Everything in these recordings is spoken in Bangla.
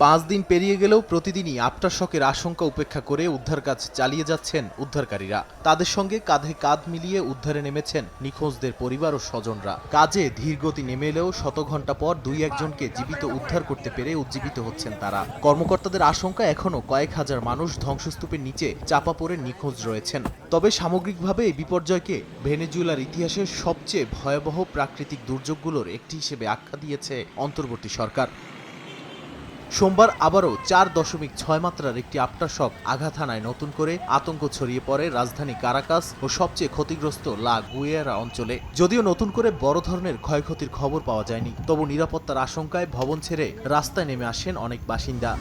5 দিন পেরিয়ে গেলেও প্রতিদিনই আফটারশকের আশঙ্কা উপেক্ষা করে উদ্ধার কাজ চালিয়ে যাচ্ছেন উদ্ধারকারীরা। তাদের সঙ্গে কাঁধে কাঁধ মিলিয়ে উদ্ধারে নেমেছেন নিখোঁজদের পরিবার ও স্বজনরা। কাজে ধীরগতি নেমে এলেও শত ঘণ্টা পর 2-1 জনকে জীবিত উদ্ধার করতে পেরে উজ্জীবিত হচ্ছেন তারা। কর্মকর্তাদের আশঙ্কা এখনও কয়েক হাজার মানুষ ধ্বংসস্তূপের নিচে চাপা পড়ে নিখোঁজ রয়েছেন। তবে সামগ্রিকভাবে এই বিপর্যয়কে ভেনেজুয়েলার ইতিহাসের সবচেয়ে ভয়াবহ প্রাকৃতিক দুর্যোগগুলোর একটি হিসেবে আখ্যা দিয়েছে অন্তর্বর্তী সরকার। সোমবার আবারও 4.6 মাত্রার একটি আফটারশক আঘাত হানায় নতুন করে আতঙ্ক ছড়িয়ে পড়ে রাজধানী কারাকাস ও সবচেয়ে ক্ষতিগ্রস্ত লা গুয়েরা অঞ্চলে। যদিও নতুন করে বড় ধরনের ক্ষয়ক্ষতির খবর পাওয়া যায়নি, তবু নিরাপত্তার আশঙ্কায় ভবন ছেড়ে রাস্তায় নেমে আসেন অনেক বাসিন্দা।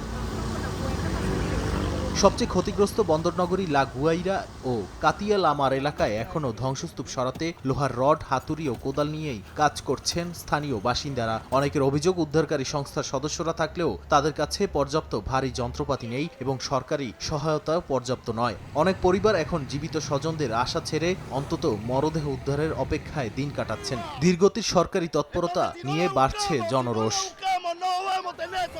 সবচেয়ে ক্ষতিগ্রস্ত বন্দরনগরী লা গুয়াইরা ও কাতিয়া লামার এলাকায় এখনও ধ্বংসস্তূপ সরাতে লোহার রড, হাতুড়ি ও কোদাল নিয়েই কাজ করছেন স্থানীয় বাসিন্দারা। অনেকের অভিযোগ, উদ্ধারকারী সংস্থার সদস্যরা থাকলেও তাদের কাছে পর্যাপ্ত ভারী যন্ত্রপাতি নেই এবং সরকারি সহায়তাও পর্যাপ্ত নয়। অনেক পরিবার এখন জীবিত স্বজনদের আশা ছেড়ে অন্তত মরদেহ উদ্ধারের অপেক্ষায় দিন কাটাচ্ছেন। ধীরগতির সরকারি তৎপরতা নিয়ে বাড়ছে জনরোষ।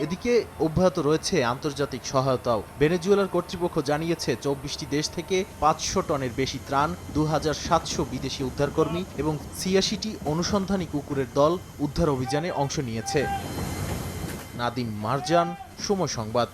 এদিকে অব্যাহত রয়েছে আন্তর্জাতিক সহায়তাও। ভেনেজুয়েলার কর্তৃপক্ষ জানিয়েছে 24টি দেশ থেকে 500 টনের বেশি ত্রাণ, 2700 বিদেশি উদ্ধারকর্মী এবং 86টি অনুসন্ধানী কুকুরের দল উদ্ধার অভিযানে অংশ নিয়েছে। নাদিম মারজান, সময় সংবাদ।